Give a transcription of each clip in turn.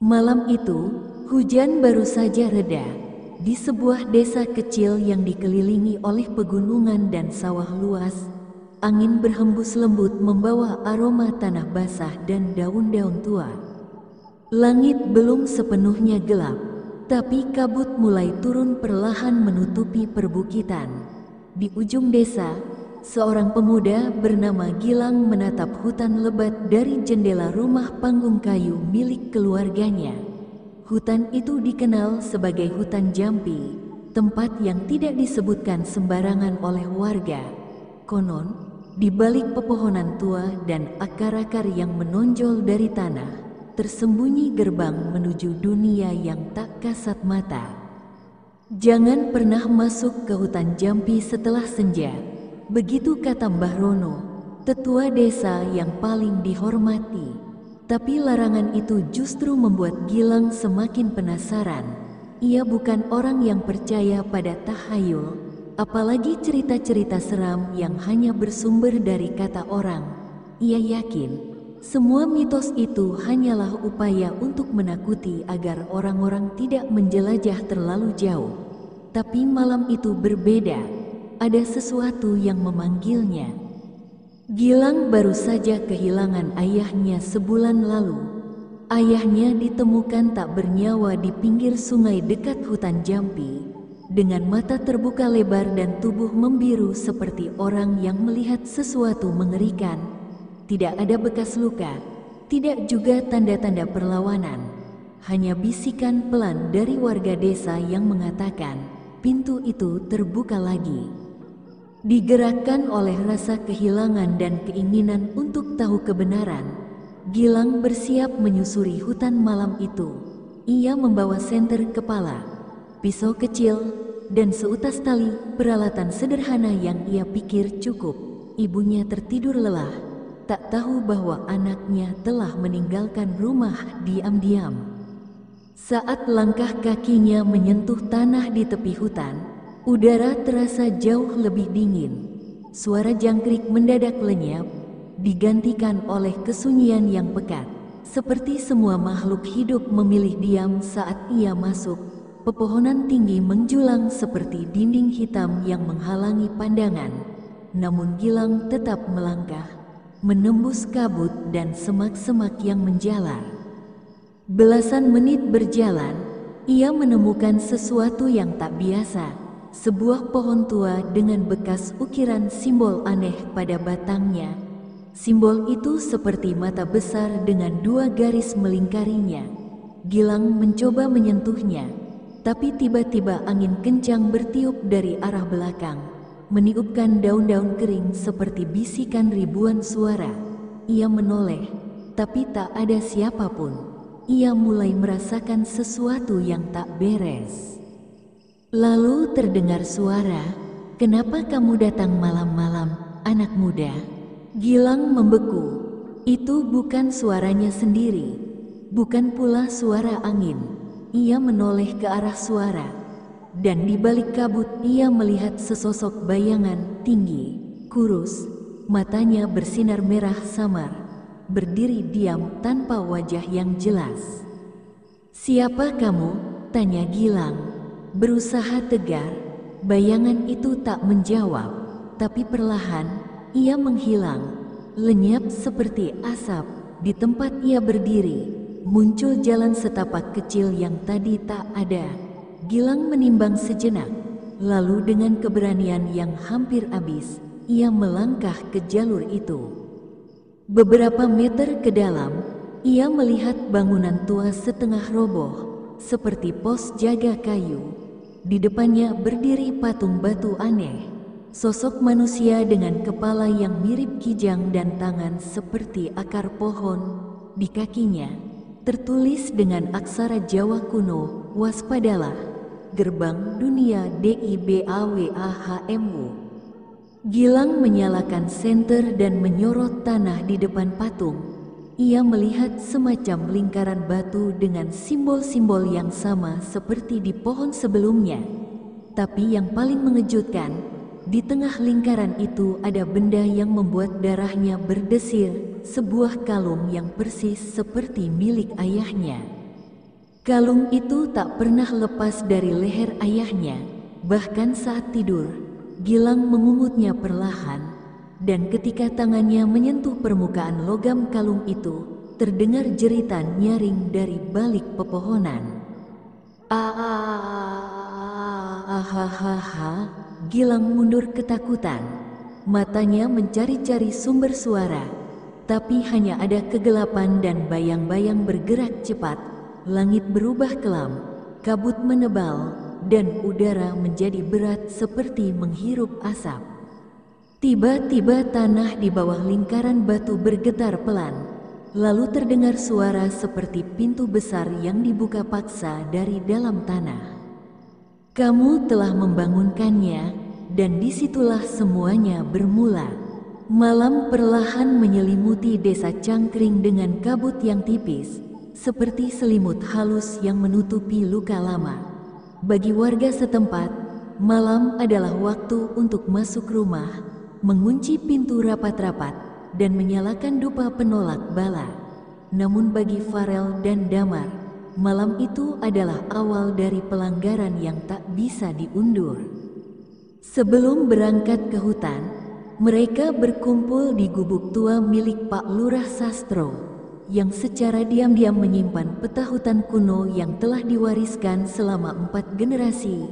Malam itu, hujan baru saja reda. Di sebuah desa kecil yang dikelilingi oleh pegunungan dan sawah luas, angin berhembus lembut membawa aroma tanah basah dan daun-daun tua. Langit belum sepenuhnya gelap, tapi kabut mulai turun perlahan menutupi perbukitan. Di ujung desa, seorang pemuda bernama Gilang menatap hutan lebat dari jendela rumah panggung kayu milik keluarganya. Hutan itu dikenal sebagai hutan Jampi, tempat yang tidak disebutkan sembarangan oleh warga. Konon, di balik pepohonan tua dan akar-akar yang menonjol dari tanah, tersembunyi gerbang menuju dunia yang tak kasat mata. Jangan pernah masuk ke hutan Jampi setelah senja, begitu kata Mbah Rono, tetua desa yang paling dihormati. Tapi larangan itu justru membuat Gilang semakin penasaran. Ia bukan orang yang percaya pada tahayul, apalagi cerita-cerita seram yang hanya bersumber dari kata orang. Ia yakin semua mitos itu hanyalah upaya untuk menakuti agar orang-orang tidak menjelajah terlalu jauh. Tapi malam itu berbeda, ada sesuatu yang memanggilnya. Gilang baru saja kehilangan ayahnya sebulan lalu. Ayahnya ditemukan tak bernyawa di pinggir sungai dekat hutan Jampi, dengan mata terbuka lebar dan tubuh membiru seperti orang yang melihat sesuatu mengerikan. Tidak ada bekas luka, tidak juga tanda-tanda perlawanan. Hanya bisikan pelan dari warga desa yang mengatakan, pintu itu terbuka lagi. Digerakkan oleh rasa kehilangan dan keinginan untuk tahu kebenaran, Gilang bersiap menyusuri hutan malam itu. Ia membawa senter kepala, pisau kecil, dan seutas tali, peralatan sederhana yang ia pikir cukup. Ibunya tertidur lelah, tak tahu bahwa anaknya telah meninggalkan rumah diam-diam. Saat langkah kakinya menyentuh tanah di tepi hutan, udara terasa jauh lebih dingin. Suara jangkrik mendadak lenyap, digantikan oleh kesunyian yang pekat. Seperti semua makhluk hidup memilih diam saat ia masuk, pepohonan tinggi menjulang seperti dinding hitam yang menghalangi pandangan. Namun Gilang tetap melangkah, menembus kabut dan semak-semak yang menjalar. Belasan menit berjalan, ia menemukan sesuatu yang tak biasa. Sebuah pohon tua dengan bekas ukiran simbol aneh pada batangnya. Simbol itu seperti mata besar dengan dua garis melingkarinya. Gilang mencoba menyentuhnya, tapi tiba-tiba angin kencang bertiup dari arah belakang, meniupkan daun-daun kering seperti bisikan ribuan suara. Ia menoleh, tapi tak ada siapapun. Ia mulai merasakan sesuatu yang tak beres. Lalu terdengar suara, "Kenapa kamu datang malam-malam, anak muda?" Gilang membeku. Itu bukan suaranya sendiri, bukan pula suara angin. Ia menoleh ke arah suara, dan di balik kabut ia melihat sesosok bayangan tinggi, kurus, matanya bersinar merah samar, berdiri diam tanpa wajah yang jelas. "Siapa kamu?" tanya Gilang. Berusaha tegar, bayangan itu tak menjawab, tapi perlahan ia menghilang, lenyap seperti asap. Di tempat ia berdiri, muncul jalan setapak kecil yang tadi tak ada. Gilang menimbang sejenak, lalu dengan keberanian yang hampir habis, ia melangkah ke jalur itu. Beberapa meter ke dalam, ia melihat bangunan tua setengah roboh, seperti pos jaga kayu. Di depannya berdiri patung batu aneh, sosok manusia dengan kepala yang mirip kijang dan tangan seperti akar pohon. Di kakinya tertulis dengan aksara Jawa kuno, "Waspadalah, gerbang dunia DIBAWAHMU." Gilang menyalakan senter dan menyorot tanah di depan patung. Ia melihat semacam lingkaran batu dengan simbol-simbol yang sama seperti di pohon sebelumnya. Tapi yang paling mengejutkan, di tengah lingkaran itu ada benda yang membuat darahnya berdesir, sebuah kalung yang persis seperti milik ayahnya. Kalung itu tak pernah lepas dari leher ayahnya, bahkan saat tidur, Gilang mengungutnya perlahan, dan ketika tangannya menyentuh permukaan logam kalung itu, terdengar jeritan nyaring dari balik pepohonan. Ahahaha, Gilang mundur ketakutan. Matanya mencari-cari sumber suara, tapi hanya ada kegelapan dan bayang-bayang bergerak cepat. Langit berubah kelam, kabut menebal, dan udara menjadi berat seperti menghirup asap. Tiba-tiba tanah di bawah lingkaran batu bergetar pelan, lalu terdengar suara seperti pintu besar yang dibuka paksa dari dalam tanah. Kamu telah membangunkannya, dan disitulah semuanya bermula. Malam perlahan menyelimuti desa Cangkring dengan kabut yang tipis, seperti selimut halus yang menutupi luka lama. Bagi warga setempat, malam adalah waktu untuk masuk rumah, mengunci pintu rapat-rapat, dan menyalakan dupa penolak bala. Namun bagi Farel dan Damar, malam itu adalah awal dari pelanggaran yang tak bisa diundur. Sebelum berangkat ke hutan, mereka berkumpul di gubuk tua milik Pak Lurah Sastro, yang secara diam-diam menyimpan peta hutan kuno yang telah diwariskan selama 4 generasi.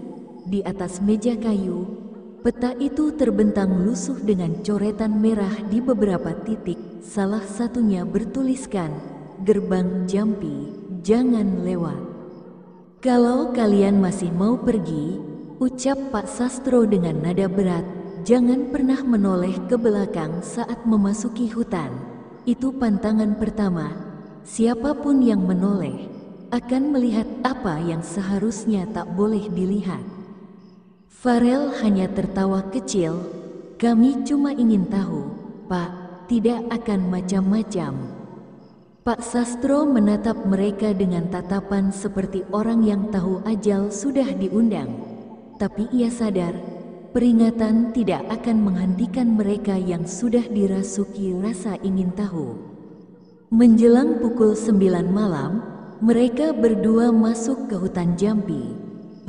Di atas meja kayu, peta itu terbentang lusuh dengan coretan merah di beberapa titik, salah satunya bertuliskan, "Gerbang Jampi, jangan lewat. Kalau kalian masih mau pergi," ucap Pak Sastro dengan nada berat, "jangan pernah menoleh ke belakang saat memasuki hutan. Itu pantangan pertama. Siapapun yang menoleh akan melihat apa yang seharusnya tak boleh dilihat." Farel hanya tertawa kecil. "Kami cuma ingin tahu, Pak, tidak akan macam-macam." Pak Sastro menatap mereka dengan tatapan seperti orang yang tahu ajal sudah diundang. Tapi ia sadar, peringatan tidak akan menghentikan mereka yang sudah dirasuki rasa ingin tahu. Menjelang pukul 9 malam, mereka berdua masuk ke hutan Jampi.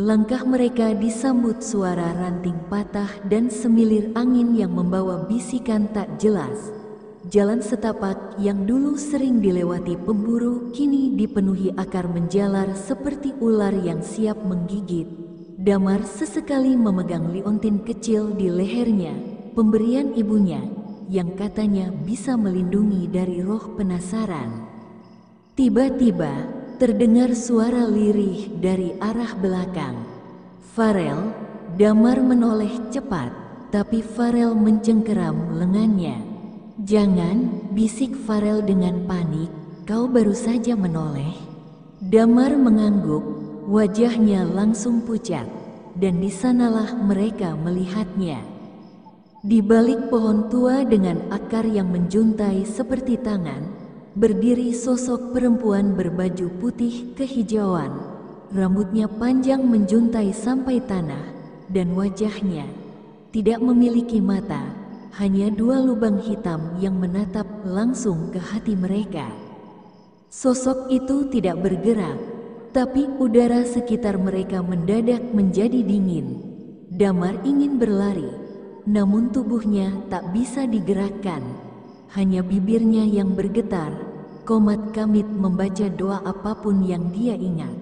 Langkah mereka disambut suara ranting patah dan semilir angin yang membawa bisikan tak jelas. Jalan setapak yang dulu sering dilewati pemburu kini dipenuhi akar menjalar seperti ular yang siap menggigit. Damar sesekali memegang liontin kecil di lehernya, pemberian ibunya, yang katanya bisa melindungi dari roh penasaran. Tiba-tiba, terdengar suara lirih dari arah belakang. Farel, Damar menoleh cepat, tapi Farel mencengkeram lengannya. "Jangan," bisik Farel dengan panik, "kau baru saja menoleh." Damar mengangguk. Wajahnya langsung pucat, dan di sanalah mereka melihatnya. Di balik pohon tua dengan akar yang menjuntai seperti tangan, berdiri sosok perempuan berbaju putih kehijauan. Rambutnya panjang menjuntai sampai tanah, dan wajahnya tidak memiliki mata, hanya 2 lubang hitam yang menatap langsung ke hati mereka. Sosok itu tidak bergerak, tapi udara sekitar mereka mendadak menjadi dingin. Damar ingin berlari, namun tubuhnya tak bisa digerakkan. Hanya bibirnya yang bergetar, komat kamit membaca doa apapun yang dia ingat.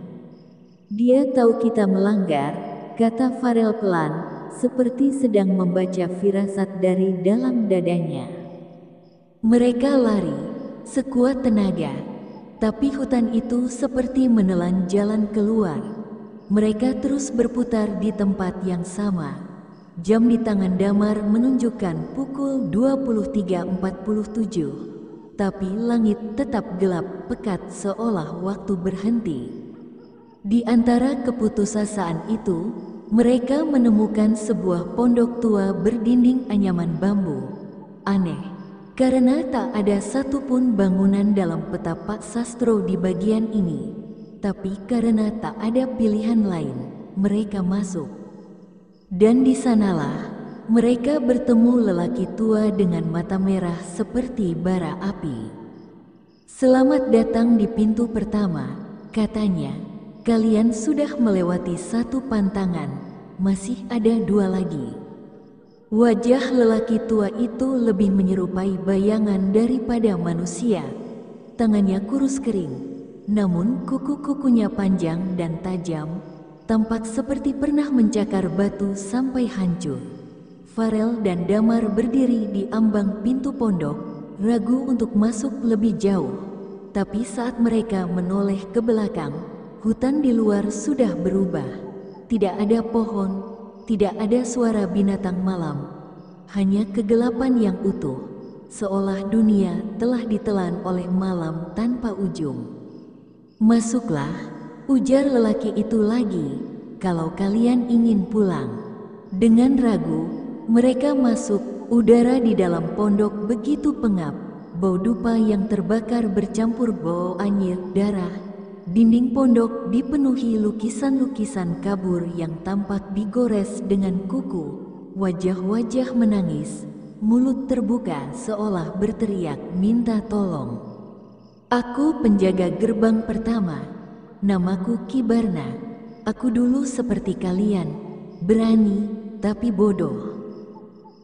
"Dia tahu kita melanggar," kata Farel pelan, seperti sedang membaca firasat dari dalam dadanya. Mereka lari, sekuat tenaga. Tapi hutan itu seperti menelan jalan keluar. Mereka terus berputar di tempat yang sama. Jam di tangan Damar menunjukkan pukul 23.47. Tapi langit tetap gelap pekat seolah waktu berhenti. Di antara keputusasaan itu, mereka menemukan sebuah pondok tua berdinding anyaman bambu. Aneh. Karena tak ada satupun bangunan dalam peta Pak Sastro di bagian ini, tapi karena tak ada pilihan lain, mereka masuk. Dan di sanalah mereka bertemu lelaki tua dengan mata merah seperti bara api. "Selamat datang di pintu pertama," katanya. kalian sudah melewati satu pantangan, masih ada dua lagi. Wajah lelaki tua itu lebih menyerupai bayangan daripada manusia. Tangannya kurus kering, namun kuku-kukunya panjang dan tajam, tampak seperti pernah mencakar batu sampai hancur. Farel dan Damar berdiri di ambang pintu pondok, ragu untuk masuk lebih jauh. Tapi saat mereka menoleh ke belakang, hutan di luar sudah berubah. Tidak ada pohon, tidak ada suara binatang malam, hanya kegelapan yang utuh, seolah dunia telah ditelan oleh malam tanpa ujung. "Masuklah," ujar lelaki itu lagi, "kalau kalian ingin pulang." Dengan ragu, mereka masuk. Udara di dalam pondok begitu pengap, bau dupa yang terbakar bercampur bau anyir darah. Dinding pondok dipenuhi lukisan-lukisan kabur yang tampak digores dengan kuku. Wajah-wajah menangis, mulut terbuka seolah berteriak minta tolong. "Aku penjaga gerbang pertama. Namaku Ki Barna. Aku dulu seperti kalian, berani tapi bodoh."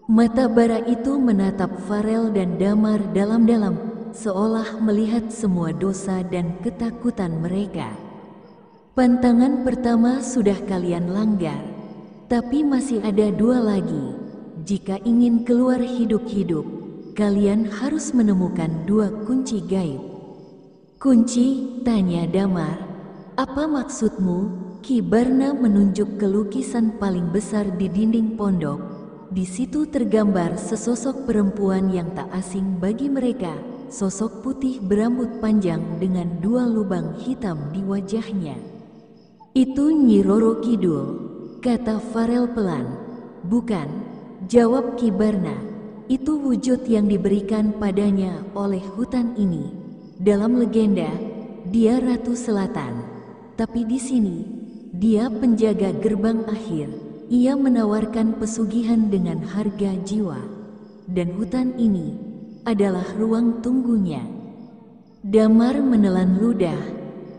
Mata bara itu menatap Farel dan Damar dalam-dalam, seolah melihat semua dosa dan ketakutan mereka. "Pantangan pertama sudah kalian langgar, tapi masih ada dua lagi. Jika ingin keluar hidup-hidup, kalian harus menemukan dua kunci gaib." "Kunci?" tanya Damar. "Apa maksudmu?" Ki Barna menunjuk ke lukisan paling besar di dinding pondok. Di situ tergambar sesosok perempuan yang tak asing bagi mereka. Sosok putih berambut panjang dengan dua lubang hitam di wajahnya. "Itu Nyi Roro Kidul," kata Farel pelan. "Bukan," jawab Ki Barna. "Itu wujud yang diberikan padanya oleh hutan ini. Dalam legenda, dia Ratu Selatan. Tapi di sini, dia penjaga gerbang akhir. Ia menawarkan pesugihan dengan harga jiwa. Dan hutan ini adalah ruang tunggunya." Damar menelan ludah.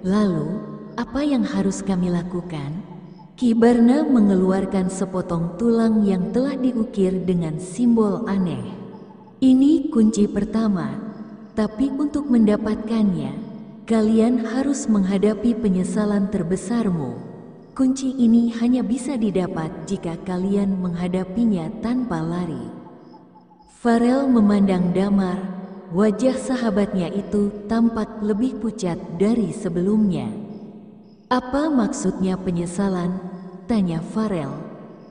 "Lalu, apa yang harus kami lakukan?" Ki Barna mengeluarkan sepotong tulang yang telah diukir dengan simbol aneh. "Ini kunci pertama, tapi untuk mendapatkannya, kalian harus menghadapi penyesalan terbesarmu. Kunci ini hanya bisa didapat jika kalian menghadapinya tanpa lari." Farel memandang Damar. Wajah sahabatnya itu tampak lebih pucat dari sebelumnya. "Apa maksudnya penyesalan?" tanya Farel.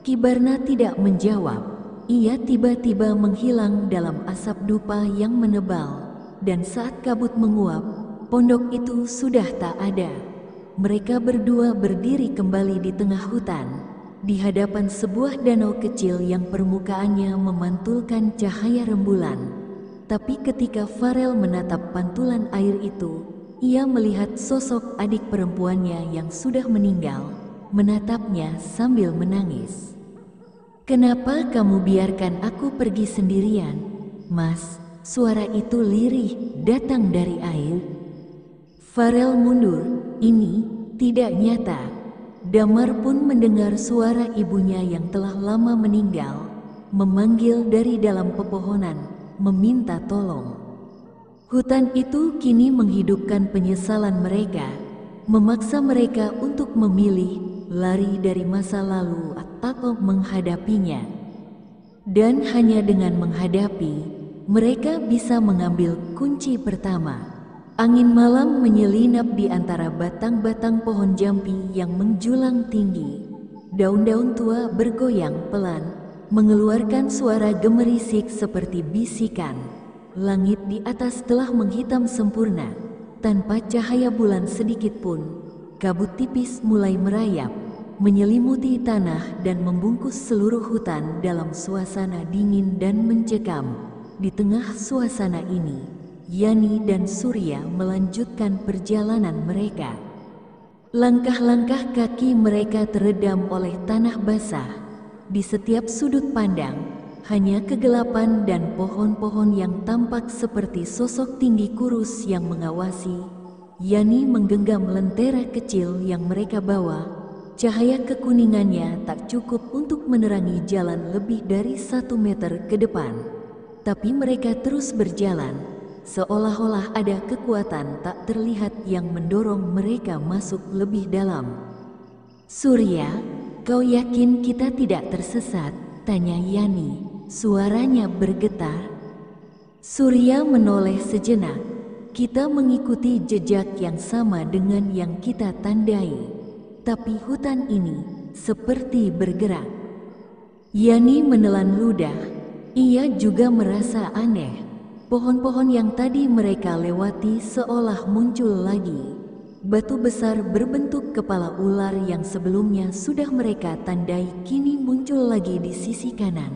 Ki Barna tidak menjawab. Ia tiba-tiba menghilang dalam asap dupa yang menebal, dan saat kabut menguap, pondok itu sudah tak ada. Mereka berdua berdiri kembali di tengah hutan, di hadapan sebuah danau kecil yang permukaannya memantulkan cahaya rembulan. Tapi ketika Farel menatap pantulan air itu, ia melihat sosok adik perempuannya yang sudah meninggal, menatapnya sambil menangis. "Kenapa kamu biarkan aku pergi sendirian, Mas?" Suara itu lirih, datang dari air. Farel mundur. Ini tidak nyata. Damar pun mendengar suara ibunya yang telah lama meninggal, memanggil dari dalam pepohonan, meminta tolong. Hutan itu kini menghidupkan penyesalan mereka, memaksa mereka untuk memilih lari dari masa lalu atau menghadapinya. Dan hanya dengan menghadapi, mereka bisa mengambil kunci pertama. Angin malam menyelinap di antara batang-batang pohon jampi yang menjulang tinggi. Daun-daun tua bergoyang pelan, mengeluarkan suara gemerisik seperti bisikan. Langit di atas telah menghitam sempurna, tanpa cahaya bulan sedikit pun. Kabut tipis mulai merayap, menyelimuti tanah dan membungkus seluruh hutan dalam suasana dingin dan mencekam. Di tengah suasana ini, Yani dan Surya melanjutkan perjalanan mereka. Langkah-langkah kaki mereka teredam oleh tanah basah. Di setiap sudut pandang, hanya kegelapan dan pohon-pohon yang tampak seperti sosok tinggi kurus yang mengawasi. Yani menggenggam lentera kecil yang mereka bawa. Cahaya kekuningannya tak cukup untuk menerangi jalan lebih dari 1 meter ke depan. Tapi mereka terus berjalan, seolah-olah ada kekuatan tak terlihat yang mendorong mereka masuk lebih dalam. "Surya, kau yakin kita tidak tersesat?" tanya Yani. Suaranya bergetar. Surya menoleh sejenak. "Kita mengikuti jejak yang sama dengan yang kita tandai. Tapi hutan ini seperti bergerak." Yani menelan ludah. Ia juga merasa aneh. Pohon-pohon yang tadi mereka lewati seolah muncul lagi. Batu besar berbentuk kepala ular yang sebelumnya sudah mereka tandai kini muncul lagi di sisi kanan.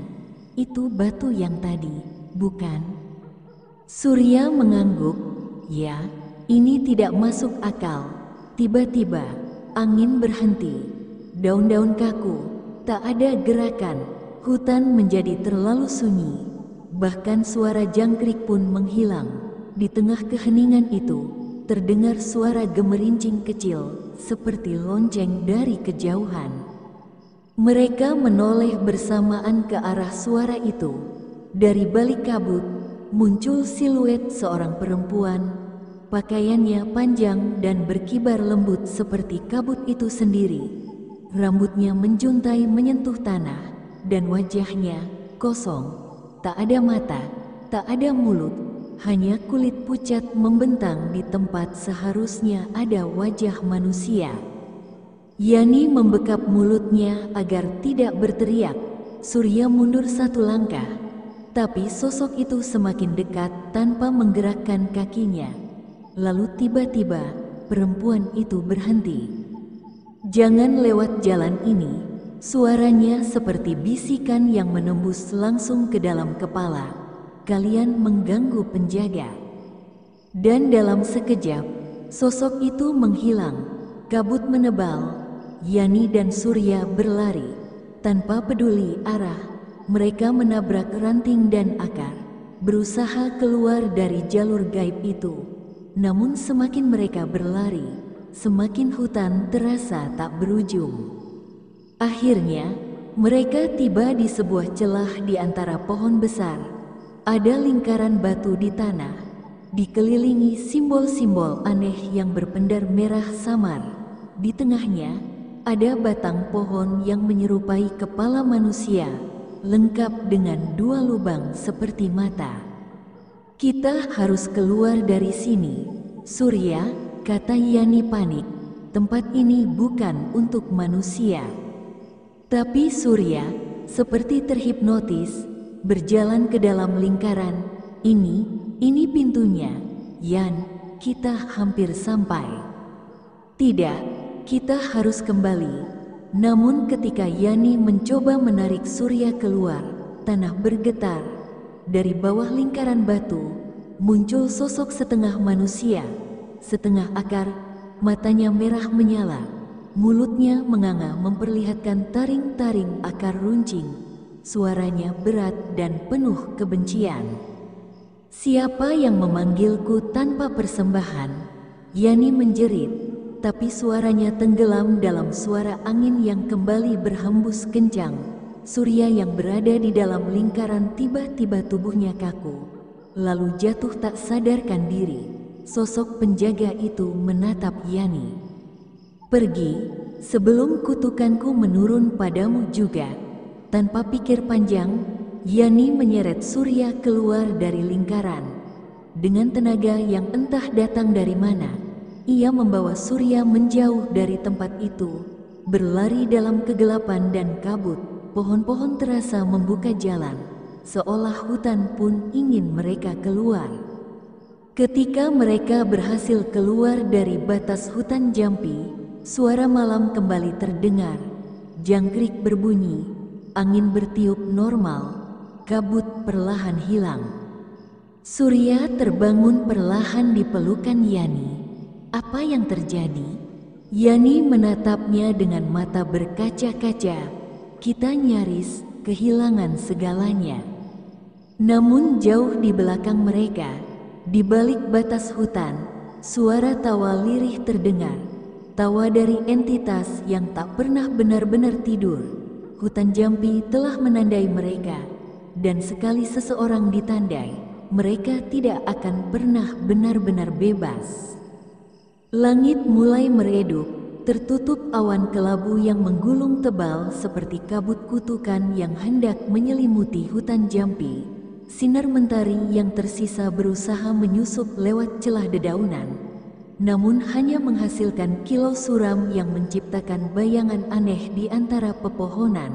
"Itu batu yang tadi, bukan?" Surya mengangguk. "Ya, ini tidak masuk akal." Tiba-tiba angin berhenti, daun-daun kaku, tak ada gerakan, hutan menjadi terlalu sunyi. Bahkan suara jangkrik pun menghilang. Di tengah keheningan itu, terdengar suara gemerincing kecil, seperti lonceng dari kejauhan. Mereka menoleh bersamaan ke arah suara itu. Dari balik kabut, muncul siluet seorang perempuan. Pakaiannya panjang dan berkibar lembut seperti kabut itu sendiri. Rambutnya menjuntai menyentuh tanah, dan wajahnya kosong. Tak ada mata, tak ada mulut, hanya kulit pucat membentang di tempat seharusnya ada wajah manusia. Yani membekap mulutnya agar tidak berteriak. Surya mundur 1 langkah, tapi sosok itu semakin dekat tanpa menggerakkan kakinya. Lalu tiba-tiba perempuan itu berhenti. "Jangan lewat jalan ini." Suaranya seperti bisikan yang menembus langsung ke dalam kepala. "Kalian mengganggu penjaga." Dan dalam sekejap, sosok itu menghilang. Kabut menebal. Yani dan Surya berlari. Tanpa peduli arah, mereka menabrak ranting dan akar, berusaha keluar dari jalur gaib itu. Namun semakin mereka berlari, semakin hutan terasa tak berujung. Akhirnya, mereka tiba di sebuah celah di antara pohon besar. Ada lingkaran batu di tanah, dikelilingi simbol-simbol aneh yang berpendar merah samar. Di tengahnya, ada batang pohon yang menyerupai kepala manusia, lengkap dengan 2 lubang seperti mata. "Kita harus keluar dari sini, Surya," kata Yani panik. "Tempat ini bukan untuk manusia." Tapi Surya, seperti terhipnotis, berjalan ke dalam lingkaran. Ini pintunya. "Yan, kita hampir sampai." "Tidak, kita harus kembali." Namun ketika Yani mencoba menarik Surya keluar, tanah bergetar. Dari bawah lingkaran batu, muncul sosok setengah manusia, setengah akar, matanya merah menyala, mulutnya menganga memperlihatkan taring-taring akar runcing. Suaranya berat dan penuh kebencian. "Siapa yang memanggilku tanpa persembahan?" Yani menjerit, tapi suaranya tenggelam dalam suara angin yang kembali berhembus kencang. Surya yang berada di dalam lingkaran tiba-tiba tubuhnya kaku, lalu jatuh tak sadarkan diri. Sosok penjaga itu menatap Yani. "Pergi, sebelum kutukanku menurun padamu juga." Tanpa pikir panjang, Yani menyeret Surya keluar dari lingkaran. Dengan tenaga yang entah datang dari mana, ia membawa Surya menjauh dari tempat itu, berlari dalam kegelapan dan kabut. Pohon-pohon terasa membuka jalan, seolah hutan pun ingin mereka keluar. Ketika mereka berhasil keluar dari batas hutan Jampi, suara malam kembali terdengar. Jangkrik berbunyi, angin bertiup normal, kabut perlahan hilang. Surya terbangun perlahan di pelukan Yani. "Apa yang terjadi?" Yani menatapnya dengan mata berkaca-kaca. "Kita nyaris kehilangan segalanya." Namun jauh di belakang mereka, di balik batas hutan, suara tawa lirih terdengar. Tawa dari entitas yang tak pernah benar-benar tidur. Hutan Jampi telah menandai mereka, dan sekali seseorang ditandai, mereka tidak akan pernah benar-benar bebas. Langit mulai meredup, tertutup awan kelabu yang menggulung tebal seperti kabut kutukan yang hendak menyelimuti hutan Jampi. Sinar mentari yang tersisa berusaha menyusup lewat celah dedaunan, namun hanya menghasilkan kilau suram yang menciptakan bayangan aneh di antara pepohonan.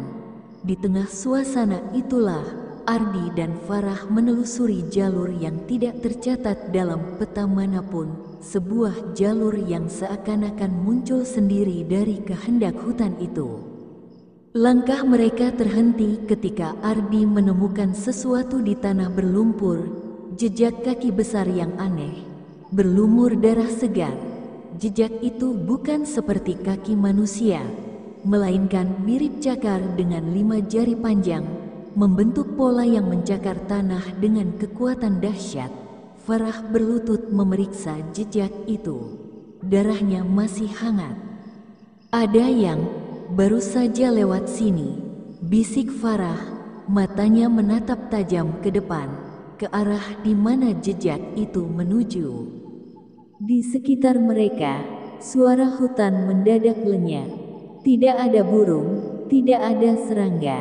Di tengah suasana itulah, Ardi dan Farah menelusuri jalur yang tidak tercatat dalam peta manapun, sebuah jalur yang seakan-akan muncul sendiri dari kehendak hutan itu. Langkah mereka terhenti ketika Ardi menemukan sesuatu di tanah berlumpur, jejak kaki besar yang aneh, berlumur darah segar. Jejak itu bukan seperti kaki manusia, melainkan mirip cakar dengan 5 jari panjang, membentuk pola yang mencakar tanah dengan kekuatan dahsyat. Farah berlutut memeriksa jejak itu. Darahnya masih hangat. "Ada yang baru saja lewat sini," bisik Farah, matanya menatap tajam ke depan, ke arah di mana jejak itu menuju. Di sekitar mereka, suara hutan mendadak lenyap. Tidak ada burung, tidak ada serangga.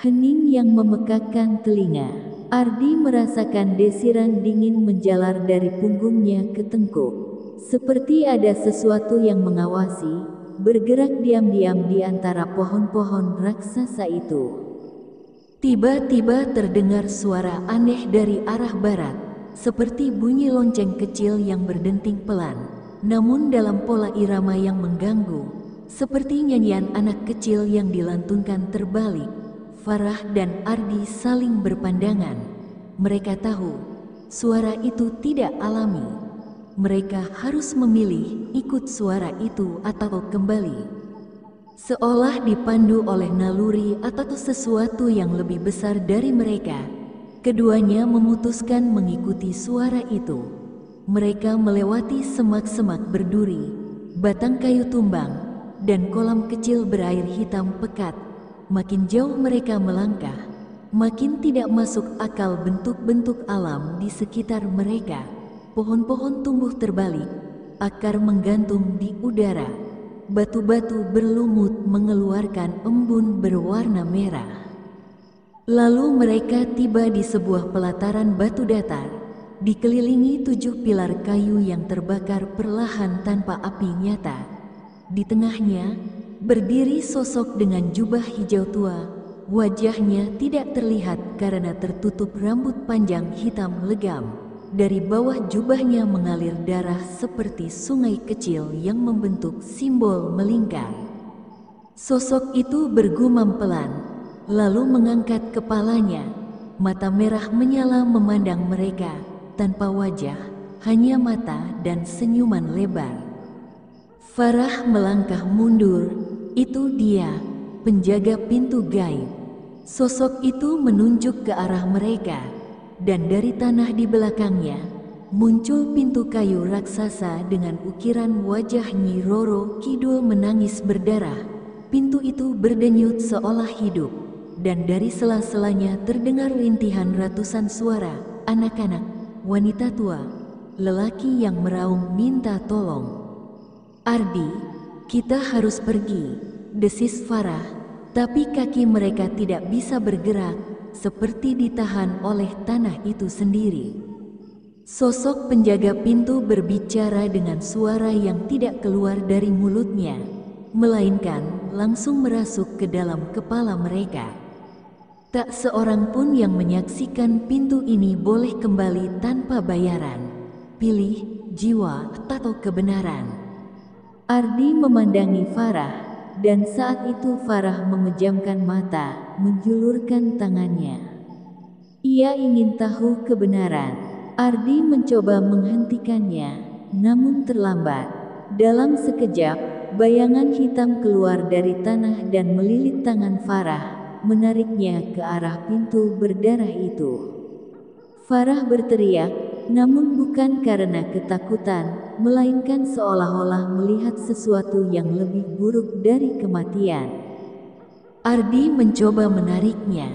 Hening yang memekakkan telinga. Ardi merasakan desiran dingin menjalar dari punggungnya ke tengkuk. Seperti ada sesuatu yang mengawasi, bergerak diam-diam di antara pohon-pohon raksasa itu. Tiba-tiba terdengar suara aneh dari arah barat, seperti bunyi lonceng kecil yang berdenting pelan, namun dalam pola irama yang mengganggu, seperti nyanyian anak kecil yang dilantunkan terbalik. Farah dan Ardi saling berpandangan. Mereka tahu, suara itu tidak alami. Mereka harus memilih ikut suara itu atau kembali. Seolah dipandu oleh naluri atau sesuatu yang lebih besar dari mereka, keduanya memutuskan mengikuti suara itu. Mereka melewati semak-semak berduri, batang kayu tumbang, dan kolam kecil berair hitam pekat. Makin jauh mereka melangkah, makin tidak masuk akal bentuk-bentuk alam di sekitar mereka. Pohon-pohon tumbuh terbalik, akar menggantung di udara. Batu-batu berlumut mengeluarkan embun berwarna merah. Lalu mereka tiba di sebuah pelataran batu datar, dikelilingi 7 pilar kayu yang terbakar perlahan tanpa api nyata. Di tengahnya, berdiri sosok dengan jubah hijau tua. Wajahnya tidak terlihat karena tertutup rambut panjang hitam legam. Dari bawah jubahnya mengalir darah seperti sungai kecil yang membentuk simbol melingkar. Sosok itu bergumam pelan, lalu mengangkat kepalanya. Mata merah menyala memandang mereka, tanpa wajah, hanya mata dan senyuman lebar. Farah melangkah mundur. "Itu dia, penjaga pintu gaib." Sosok itu menunjuk ke arah mereka, dan dari tanah di belakangnya muncul pintu kayu raksasa dengan ukiran wajah Nyi Roro Kidul menangis berdarah. Pintu itu berdenyut seolah hidup, dan dari sela-selanya terdengar rintihan ratusan suara, anak-anak, wanita tua, lelaki yang meraung minta tolong. "Ardi, kita harus pergi," desis Farah, tapi kaki mereka tidak bisa bergerak, seperti ditahan oleh tanah itu sendiri. Sosok penjaga pintu berbicara dengan suara yang tidak keluar dari mulutnya, melainkan langsung merasuk ke dalam kepala mereka. Tak seorang pun yang menyaksikan pintu ini boleh kembali tanpa bayaran. Pilih jiwa atau kebenaran. Ardi memandangi Farah, dan saat itu Farah memejamkan mata, menjulurkan tangannya. Ia ingin tahu kebenaran. Ardi mencoba menghentikannya, namun terlambat. Dalam sekejap, bayangan hitam keluar dari tanah dan melilit tangan Farah, menariknya ke arah pintu berdarah itu. Farah berteriak, namun bukan karena ketakutan, melainkan seolah-olah melihat sesuatu yang lebih buruk dari kematian. Ardi mencoba menariknya,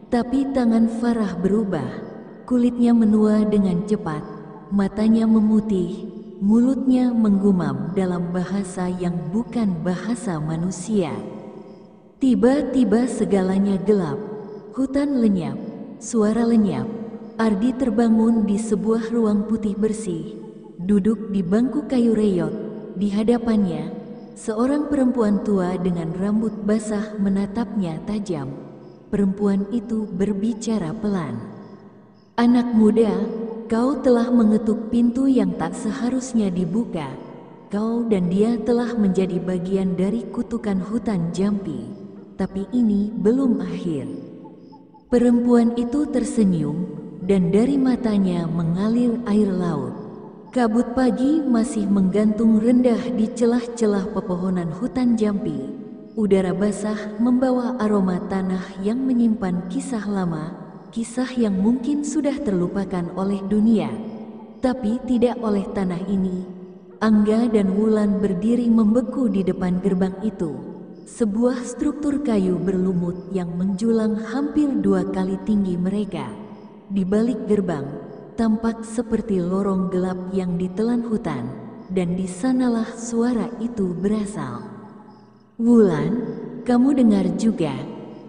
tapi tangan Farah berubah. Kulitnya menua dengan cepat, matanya memutih, mulutnya menggumam dalam bahasa yang bukan bahasa manusia. Tiba-tiba segalanya gelap, hutan lenyap, suara lenyap. Ardi terbangun di sebuah ruang putih bersih, duduk di bangku kayu reyot. Di hadapannya, seorang perempuan tua dengan rambut basah menatapnya tajam. Perempuan itu berbicara pelan. "Anak muda, kau telah mengetuk pintu yang tak seharusnya dibuka. Kau dan dia telah menjadi bagian dari kutukan hutan Jampi. Tapi ini belum akhir." Perempuan itu tersenyum, dan dari matanya mengalir air laut. Kabut pagi masih menggantung rendah di celah-celah pepohonan hutan Jampi. Udara basah membawa aroma tanah yang menyimpan kisah lama, kisah yang mungkin sudah terlupakan oleh dunia, tapi tidak oleh tanah ini. Angga dan Wulan berdiri membeku di depan gerbang itu, sebuah struktur kayu berlumut yang menjulang hampir 2 kali tinggi mereka. Di balik gerbang, tampak seperti lorong gelap yang ditelan hutan, dan di sanalah suara itu berasal. "Wulan, kamu dengar juga,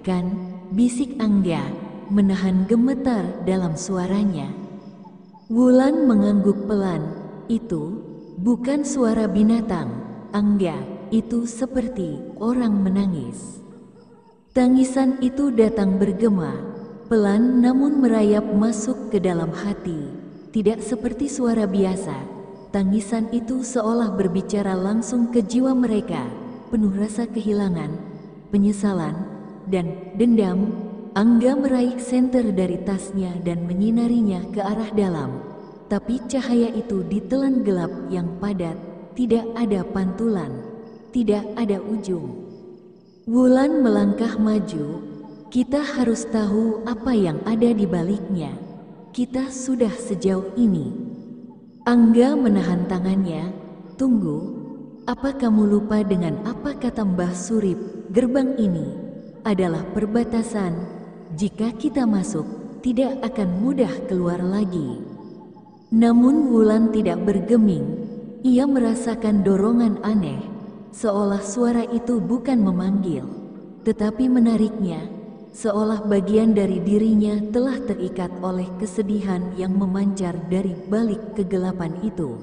kan?" bisik Angga, menahan gemetar dalam suaranya. Wulan mengangguk pelan. "Itu bukan suara binatang, Angga, itu seperti orang menangis." Tangisan itu datang bergema, pelan namun merayap masuk ke dalam hati. Tidak seperti suara biasa, tangisan itu seolah berbicara langsung ke jiwa mereka, penuh rasa kehilangan, penyesalan, dan dendam. Angga meraih senter dari tasnya dan menyinarinya ke arah dalam, tapi cahaya itu ditelan gelap yang padat, tidak ada pantulan, tidak ada ujung. Wulan melangkah maju. "Kita harus tahu apa yang ada di baliknya. Kita sudah sejauh ini." Angga menahan tangannya. "Tunggu, apa kamu lupa dengan apa kata Mbah Surip? Gerbang ini adalah perbatasan. Jika kita masuk, tidak akan mudah keluar lagi." Namun Wulan tidak bergeming. Ia merasakan dorongan aneh, seolah suara itu bukan memanggil, tetapi menariknya, seolah bagian dari dirinya telah terikat oleh kesedihan yang memancar dari balik kegelapan itu.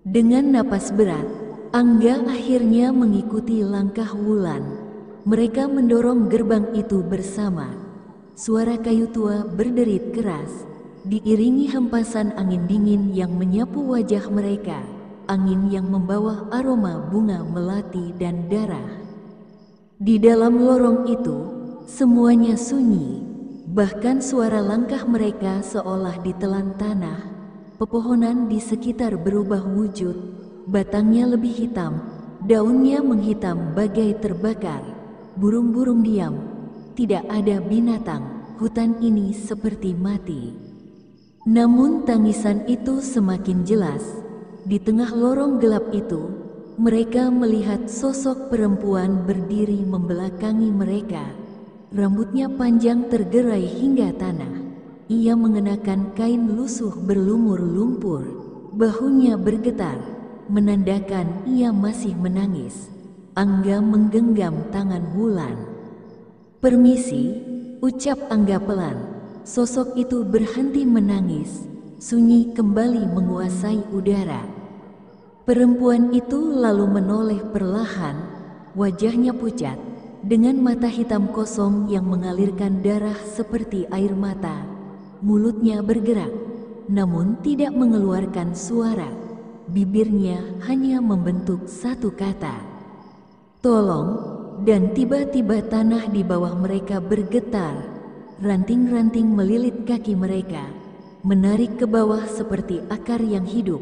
Dengan napas berat, Angga akhirnya mengikuti langkah Wulan. Mereka mendorong gerbang itu bersama. Suara kayu tua berderit keras, diiringi hempasan angin dingin yang menyapu wajah mereka, angin yang membawa aroma bunga melati dan darah. Di dalam lorong itu, semuanya sunyi, bahkan suara langkah mereka seolah ditelan tanah. Pepohonan di sekitar berubah wujud, batangnya lebih hitam, daunnya menghitam bagai terbakar, burung-burung diam. Tidak ada binatang, hutan ini seperti mati. Namun tangisan itu semakin jelas. Di tengah lorong gelap itu, mereka melihat sosok perempuan berdiri membelakangi mereka. Rambutnya panjang tergerai hingga tanah. Ia mengenakan kain lusuh berlumur lumpur. Bahunya bergetar, menandakan ia masih menangis. Angga menggenggam tangan Wulan. "Permisi," ucap Angga pelan. Sosok itu berhenti menangis. Sunyi kembali menguasai udara. Perempuan itu lalu menoleh perlahan, wajahnya pucat, dengan mata hitam kosong yang mengalirkan darah seperti air mata. Mulutnya bergerak, namun tidak mengeluarkan suara. Bibirnya hanya membentuk satu kata, "Tolong." Dan tiba-tiba tanah di bawah mereka bergetar. Ranting-ranting melilit kaki mereka, menarik ke bawah seperti akar yang hidup.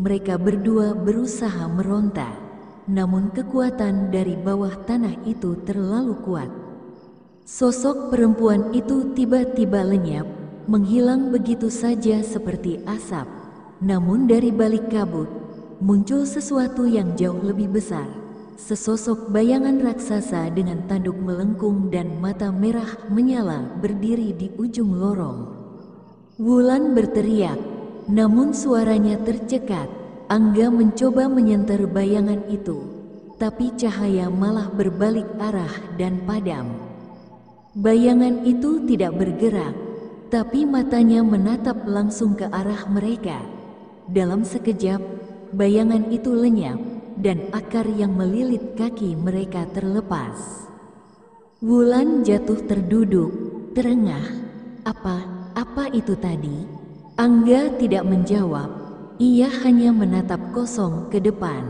Mereka berdua berusaha meronta, namun kekuatan dari bawah tanah itu terlalu kuat. Sosok perempuan itu tiba-tiba lenyap, menghilang begitu saja seperti asap. Namun dari balik kabut, muncul sesuatu yang jauh lebih besar. Sesosok bayangan raksasa dengan tanduk melengkung dan mata merah menyala berdiri di ujung lorong. Wulan berteriak, namun suaranya tercekat. Angga mencoba menyenter bayangan itu, tapi cahaya malah berbalik arah dan padam. Bayangan itu tidak bergerak, tapi matanya menatap langsung ke arah mereka. Dalam sekejap, bayangan itu lenyap, dan akar yang melilit kaki mereka terlepas. Wulan jatuh terduduk, terengah. Apa itu tadi? Angga tidak menjawab, ia hanya menatap kosong ke depan.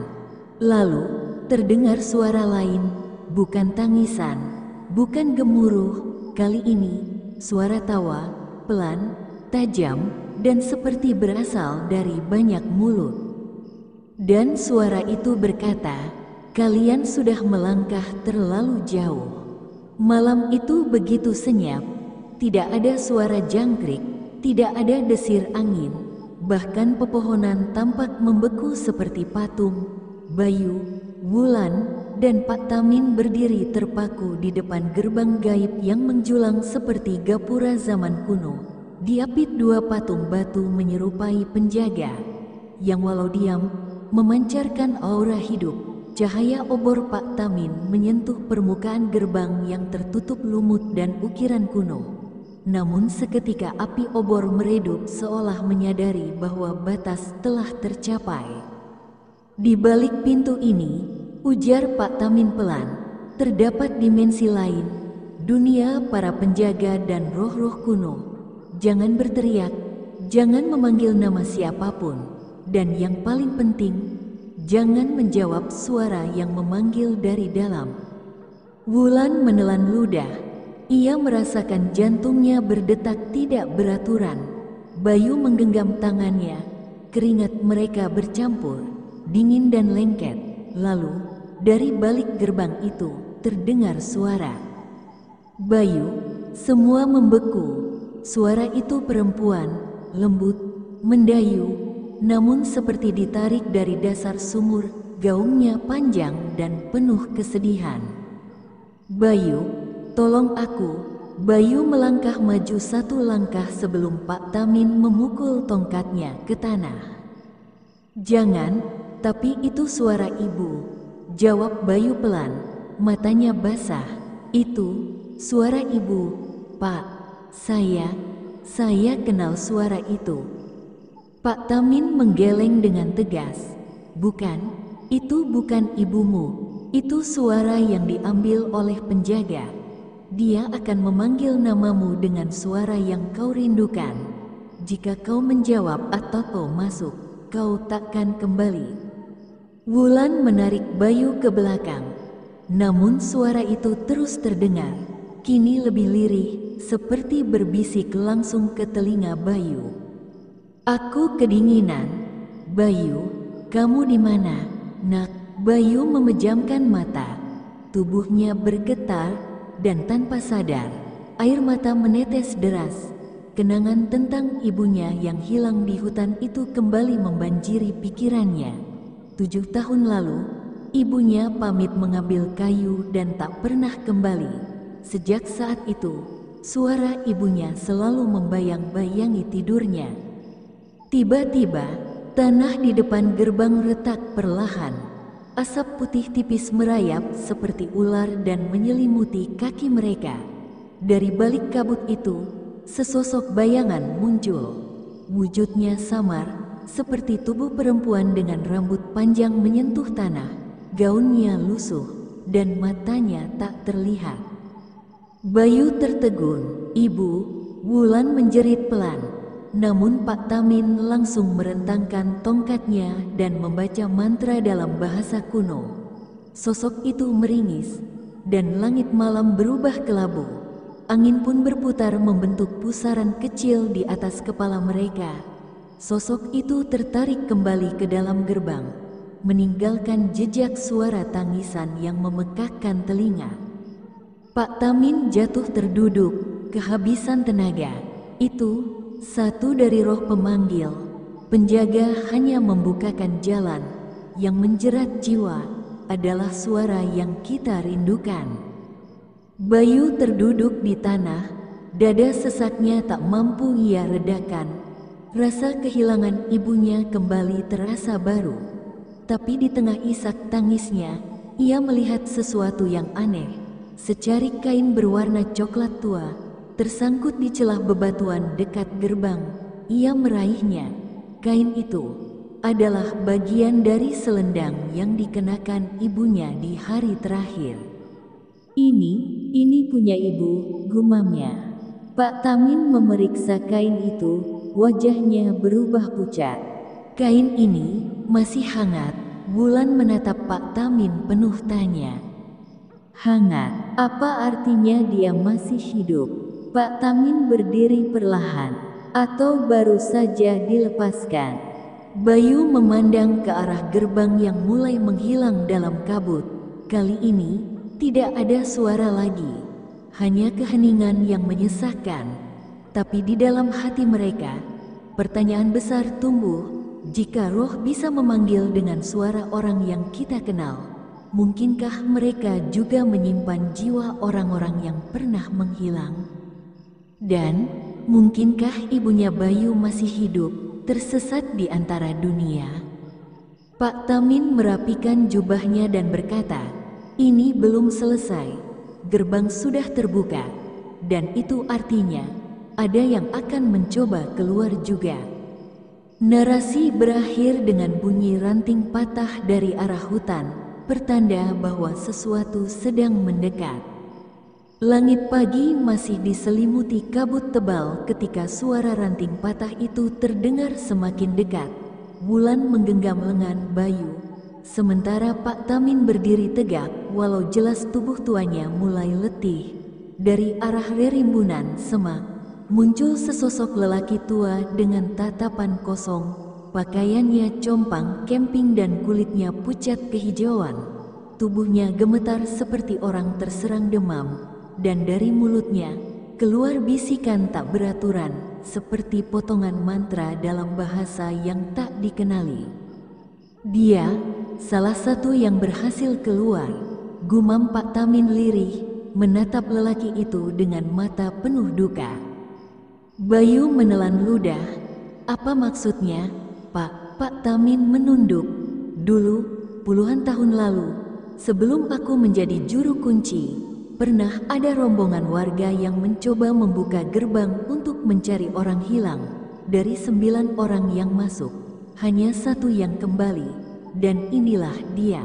Lalu, terdengar suara lain, bukan tangisan, bukan gemuruh, kali ini, suara tawa, pelan, tajam, dan seperti berasal dari banyak mulut. Dan suara itu berkata, "Kalian sudah melangkah terlalu jauh." Malam itu begitu senyap, tidak ada suara jangkrik, tidak ada desir angin, bahkan pepohonan tampak membeku seperti patung. Bayu, Wulan, dan Pak Tamin berdiri terpaku di depan gerbang gaib yang menjulang seperti gapura zaman kuno. Diapit dua patung batu menyerupai penjaga, yang walau diam, memancarkan aura hidup. Cahaya obor Pak Tamin menyentuh permukaan gerbang yang tertutup lumut dan ukiran kuno. Namun seketika api obor meredup seolah menyadari bahwa batas telah tercapai. Di balik pintu ini, ujar Pak Tamin pelan, terdapat dimensi lain, dunia para penjaga dan roh-roh kuno. Jangan berteriak, jangan memanggil nama siapapun, dan yang paling penting, jangan menjawab suara yang memanggil dari dalam. Wulan menelan ludah. Ia merasakan jantungnya berdetak tidak beraturan. Bayu menggenggam tangannya, keringat mereka bercampur, dingin dan lengket. Lalu, dari balik gerbang itu, terdengar suara. Bayu, semua membeku. Suara itu perempuan, lembut, mendayu, namun seperti ditarik dari dasar sumur, gaungnya panjang dan penuh kesedihan. "Bayu, tolong aku." Bayu melangkah maju satu langkah sebelum Pak Tamin memukul tongkatnya ke tanah. "Jangan, tapi itu suara ibu," jawab Bayu pelan, matanya basah. "Itu suara ibu, Pak. Saya kenal suara itu." Pak Tamin menggeleng dengan tegas. "Bukan, itu bukan ibumu. Itu suara yang diambil oleh penjaga. Dia akan memanggil namamu dengan suara yang kau rindukan. Jika kau menjawab atau kau masuk, kau takkan kembali." Wulan menarik Bayu ke belakang. Namun suara itu terus terdengar, kini lebih lirih, seperti berbisik langsung ke telinga Bayu. "Aku kedinginan. Bayu, kamu di mana, Nak?" Bayu memejamkan mata. Tubuhnya bergetar, dan tanpa sadar, air mata menetes deras. Kenangan tentang ibunya yang hilang di hutan itu kembali membanjiri pikirannya. 7 tahun lalu, ibunya pamit mengambil kayu dan tak pernah kembali. Sejak saat itu, suara ibunya selalu membayang-bayangi tidurnya. Tiba-tiba, tanah di depan gerbang retak perlahan. Asap putih tipis merayap seperti ular dan menyelimuti kaki mereka. Dari balik kabut itu, sesosok bayangan muncul. Wujudnya samar, seperti tubuh perempuan dengan rambut panjang menyentuh tanah. Gaunnya lusuh, dan matanya tak terlihat. Bayu tertegun. "Ibu," Wulan menjerit pelan. Namun Pak Tamin langsung merentangkan tongkatnya dan membaca mantra dalam bahasa kuno. Sosok itu meringis, dan langit malam berubah kelabu. Angin pun berputar membentuk pusaran kecil di atas kepala mereka. Sosok itu tertarik kembali ke dalam gerbang, meninggalkan jejak suara tangisan yang memekakkan telinga. Pak Tamin jatuh terduduk, kehabisan tenaga. Itu satu dari roh pemanggil. Penjaga hanya membukakan jalan, yang menjerat jiwa adalah suara yang kita rindukan. Bayu terduduk di tanah, dada sesaknya tak mampu ia redakan. Rasa kehilangan ibunya kembali terasa baru. Tapi di tengah isak tangisnya, ia melihat sesuatu yang aneh. Secarik kain berwarna coklat tua, tersangkut di celah bebatuan dekat gerbang. Ia meraihnya. Kain itu adalah bagian dari selendang yang dikenakan ibunya di hari terakhir. Ini punya ibu, gumamnya. Pak Tamin memeriksa kain itu, wajahnya berubah pucat. Kain ini masih hangat. Wulan menatap Pak Tamin penuh tanya. Hangat, apa artinya dia masih hidup? Pak Tamin berdiri perlahan, atau baru saja dilepaskan. Bayu memandang ke arah gerbang yang mulai menghilang dalam kabut. Kali ini, tidak ada suara lagi, hanya keheningan yang menyesakkan. Tapi di dalam hati mereka, pertanyaan besar tumbuh. Jika roh bisa memanggil dengan suara orang yang kita kenal, mungkinkah mereka juga menyimpan jiwa orang-orang yang pernah menghilang? Dan, mungkinkah ibunya Bayu masih hidup, tersesat di antara dunia? Pak Tamin merapikan jubahnya dan berkata, "Ini belum selesai. Gerbang sudah terbuka, dan itu artinya ada yang akan mencoba keluar juga." Narasi berakhir dengan bunyi ranting patah dari arah hutan, pertanda bahwa sesuatu sedang mendekat. Langit pagi masih diselimuti kabut tebal ketika suara ranting patah itu terdengar semakin dekat. Wulan menggenggam lengan Bayu, sementara Pak Tamin berdiri tegak walau jelas tubuh tuanya mulai letih. Dari arah rerimbunan semak, muncul sesosok lelaki tua dengan tatapan kosong, pakaiannya compang camping dan kulitnya pucat kehijauan. Tubuhnya gemetar seperti orang terserang demam, dan dari mulutnya keluar bisikan tak beraturan, seperti potongan mantra dalam bahasa yang tak dikenali. "Dia, salah satu yang berhasil keluar," gumam Pak Tamin lirih, menatap lelaki itu dengan mata penuh duka. Bayu menelan ludah. "Apa maksudnya, Pak?" Pak Tamin menunduk. "Dulu, puluhan tahun lalu, sebelum aku menjadi juru kunci, pernah ada rombongan warga yang mencoba membuka gerbang untuk mencari orang hilang. Dari 9 orang yang masuk, hanya 1 yang kembali, dan inilah dia."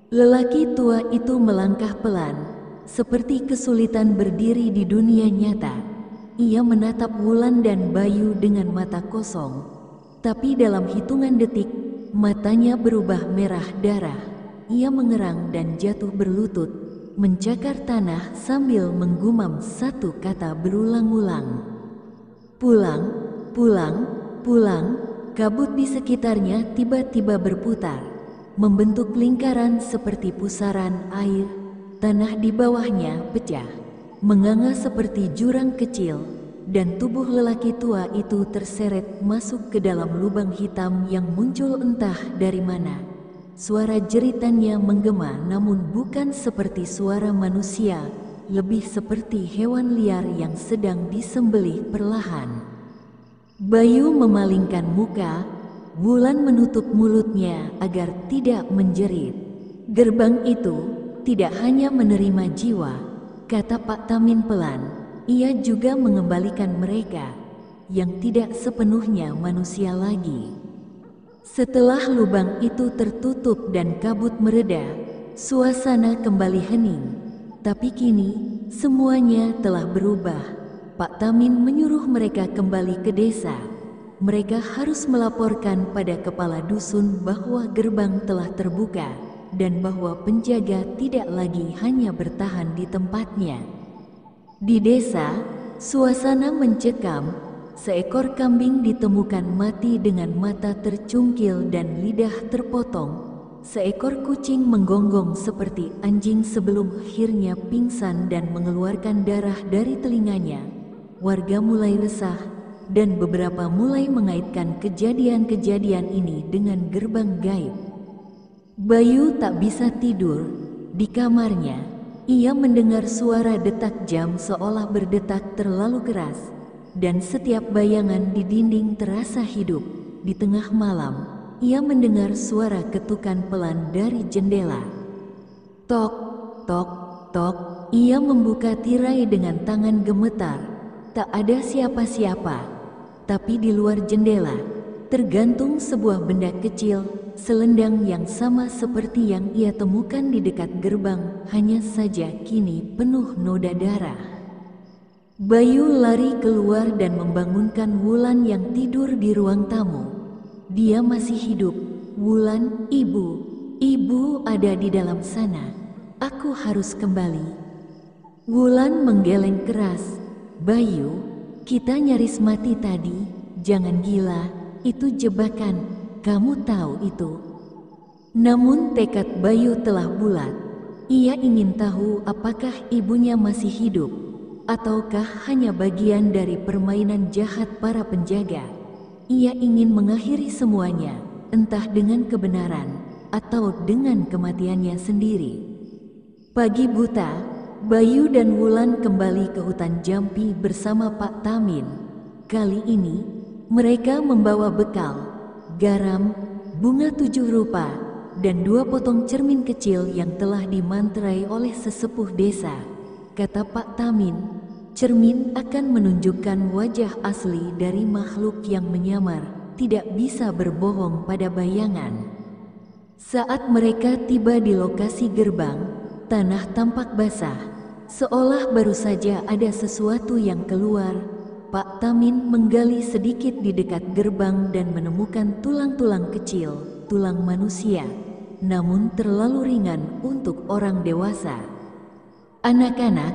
Lelaki tua itu melangkah pelan, seperti kesulitan berdiri di dunia nyata. Ia menatap Wulan dan Bayu dengan mata kosong, tapi dalam hitungan detik, matanya berubah merah darah. Ia mengerang dan jatuh berlutut, mencakar tanah sambil menggumam satu kata berulang-ulang. "Pulang, pulang, pulang." Kabut di sekitarnya tiba-tiba berputar, membentuk lingkaran seperti pusaran air. Tanah di bawahnya pecah, menganga seperti jurang kecil, dan tubuh lelaki tua itu terseret masuk ke dalam lubang hitam yang muncul entah dari mana. Suara jeritannya menggema, namun bukan seperti suara manusia, lebih seperti hewan liar yang sedang disembelih perlahan. Bayu memalingkan muka. Wulan menutup mulutnya agar tidak menjerit. "Gerbang itu tidak hanya menerima jiwa," kata Pak Tamin pelan, "ia juga mengembalikan mereka yang tidak sepenuhnya manusia lagi." Setelah lubang itu tertutup dan kabut mereda, suasana kembali hening. Tapi kini, semuanya telah berubah. Pak Tamin menyuruh mereka kembali ke desa. Mereka harus melaporkan pada kepala dusun bahwa gerbang telah terbuka, dan bahwa penjaga tidak lagi hanya bertahan di tempatnya. Di desa, suasana mencekam. Seekor kambing ditemukan mati dengan mata tercungkil dan lidah terpotong. Seekor kucing menggonggong seperti anjing sebelum akhirnya pingsan dan mengeluarkan darah dari telinganya. Warga mulai resah. dan beberapa mulai mengaitkan kejadian-kejadian ini dengan gerbang gaib. Bayu tak bisa tidur. Di kamarnya, ia mendengar suara detak jam seolah berdetak terlalu keras, dan setiap bayangan di dinding terasa hidup. Di tengah malam, ia mendengar suara ketukan pelan dari jendela. Tok, tok, tok. Ia membuka tirai dengan tangan gemetar. Tak ada siapa-siapa, tapi di luar jendela tergantung sebuah benda kecil, selendang yang sama seperti yang ia temukan di dekat gerbang, hanya saja kini penuh noda darah. Bayu lari keluar dan membangunkan Wulan yang tidur di ruang tamu. Dia masih hidup. Wulan, ibu ada di dalam sana. Aku harus kembali. Wulan menggeleng keras. Bayu, kita nyaris mati tadi. Jangan gila, itu jebakan. Kamu tahu itu. Namun tekad Bayu telah bulat. Ia ingin tahu apakah ibunya masih hidup, ataukah hanya bagian dari permainan jahat para penjaga. Ia ingin mengakhiri semuanya, entah dengan kebenaran atau dengan kematiannya sendiri. Pagi buta, Bayu dan Wulan kembali ke hutan Jampi bersama Pak Tamin. Kali ini, mereka membawa bekal, garam, bunga 7 rupa, dan 2 potong cermin kecil yang telah dimantrai oleh sesepuh desa. Kata Pak Tamin, cermin akan menunjukkan wajah asli dari makhluk yang menyamar, tidak bisa berbohong pada bayangan. Saat mereka tiba di lokasi gerbang, tanah tampak basah. Seolah baru saja ada sesuatu yang keluar. Pak Tamin menggali sedikit di dekat gerbang dan menemukan tulang-tulang kecil, tulang manusia, namun terlalu ringan untuk orang dewasa. Anak-anak,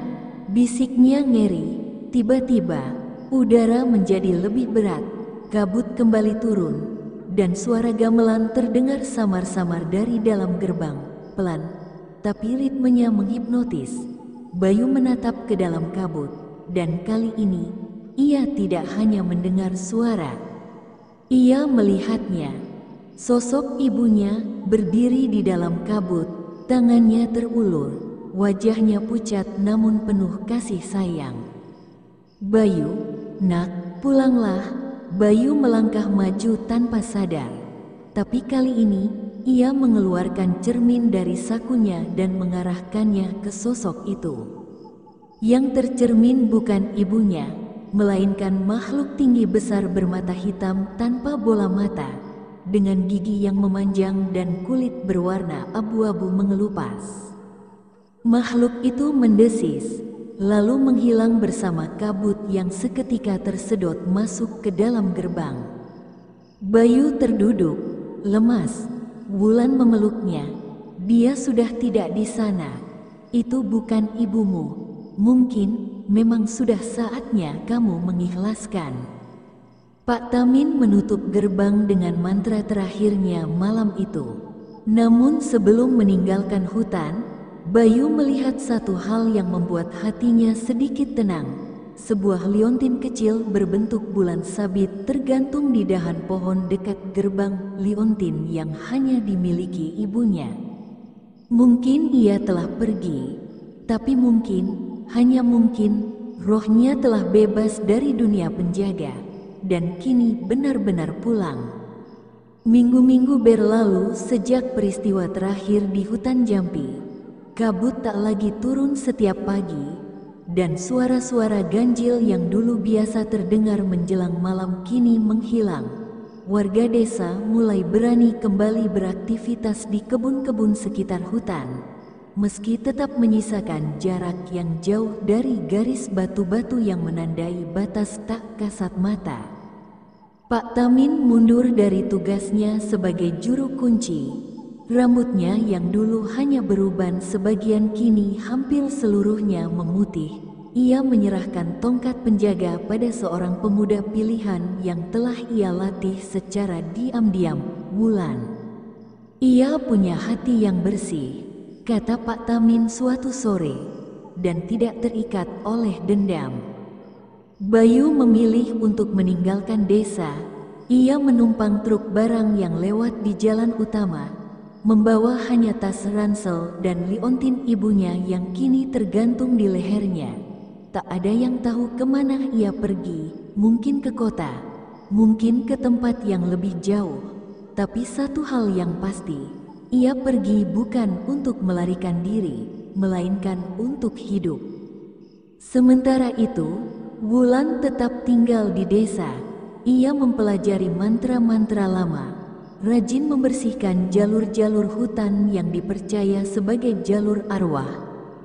bisiknya ngeri. Tiba-tiba, udara menjadi lebih berat, kabut kembali turun, dan suara gamelan terdengar samar-samar dari dalam gerbang, pelan, tapi ritmenya menghipnotis. Bayu menatap ke dalam kabut, dan kali ini ia tidak hanya mendengar suara. Ia melihatnya. Sosok ibunya berdiri di dalam kabut, tangannya terulur, wajahnya pucat namun penuh kasih sayang. Bayu, nak, pulanglah. Bayu melangkah maju tanpa sadar. Tapi kali ini, ia mengeluarkan cermin dari sakunya dan mengarahkannya ke sosok itu. Yang tercermin bukan ibunya, melainkan makhluk tinggi besar bermata hitam tanpa bola mata, dengan gigi yang memanjang dan kulit berwarna abu-abu mengelupas. Makhluk itu mendesis, lalu menghilang bersama kabut yang seketika tersedot masuk ke dalam gerbang. Bayu terduduk, lemas. Wulan memeluknya. Dia sudah tidak di sana. Itu bukan ibumu. Mungkin memang sudah saatnya kamu mengikhlaskan. Pak Tamin menutup gerbang dengan mantra terakhirnya malam itu. Namun sebelum meninggalkan hutan, Bayu melihat satu hal yang membuat hatinya sedikit tenang. Sebuah liontin kecil berbentuk bulan sabit tergantung di dahan pohon dekat gerbang, liontin yang hanya dimiliki ibunya. Mungkin ia telah pergi, tapi mungkin, hanya mungkin, rohnya telah bebas dari dunia penjaga, dan kini benar-benar pulang. Minggu-minggu berlalu sejak peristiwa terakhir di hutan Jampi. Kabut tak lagi turun setiap pagi, dan suara-suara ganjil yang dulu biasa terdengar menjelang malam kini menghilang. Warga desa mulai berani kembali beraktivitas di kebun-kebun sekitar hutan, meski tetap menyisakan jarak yang jauh dari garis batu-batu yang menandai batas tak kasat mata. Pak Tamin mundur dari tugasnya sebagai juru kunci. Rambutnya yang dulu hanya beruban sebagian kini hampir seluruhnya memutih. Ia menyerahkan tongkat penjaga pada seorang pemuda pilihan yang telah ia latih secara diam-diam, Wulan. Ia punya hati yang bersih, kata Pak Tamin suatu sore, dan tidak terikat oleh dendam. Bayu memilih untuk meninggalkan desa. Ia menumpang truk barang yang lewat di jalan utama, membawa hanya tas ransel dan liontin ibunya yang kini tergantung di lehernya. Tak ada yang tahu kemana ia pergi, mungkin ke kota, mungkin ke tempat yang lebih jauh. Tapi satu hal yang pasti, ia pergi bukan untuk melarikan diri, melainkan untuk hidup. Sementara itu, Wulan tetap tinggal di desa. Ia mempelajari mantra-mantra lama, rajin membersihkan jalur-jalur hutan yang dipercaya sebagai jalur arwah,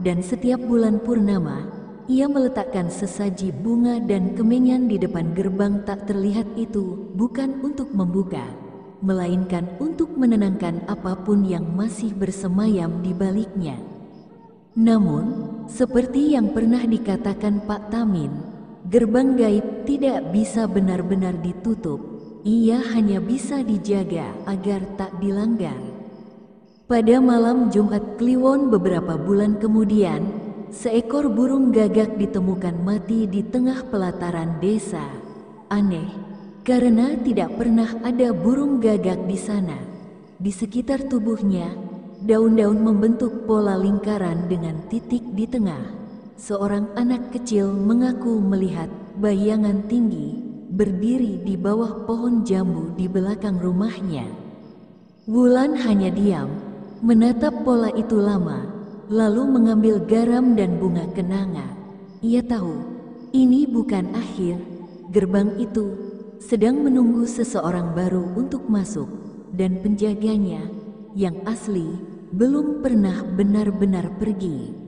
dan setiap bulan purnama, ia meletakkan sesaji bunga dan kemenyan di depan gerbang tak terlihat itu, bukan untuk membuka, melainkan untuk menenangkan apapun yang masih bersemayam di baliknya. Namun, seperti yang pernah dikatakan Pak Tamin, gerbang gaib tidak bisa benar-benar ditutup, ia hanya bisa dijaga agar tak dilanggar. Pada malam Jumat Kliwon beberapa bulan kemudian, seekor burung gagak ditemukan mati di tengah pelataran desa. Aneh, karena tidak pernah ada burung gagak di sana. Di sekitar tubuhnya, daun-daun membentuk pola lingkaran dengan titik di tengah. Seorang anak kecil mengaku melihat bayangan tinggi berdiri di bawah pohon jambu di belakang rumahnya. Wulan hanya diam, menatap pola itu lama, lalu mengambil garam dan bunga kenanga. Ia tahu, ini bukan akhir, gerbang itu sedang menunggu seseorang baru untuk masuk, dan penjaganya, yang asli, belum pernah benar-benar pergi.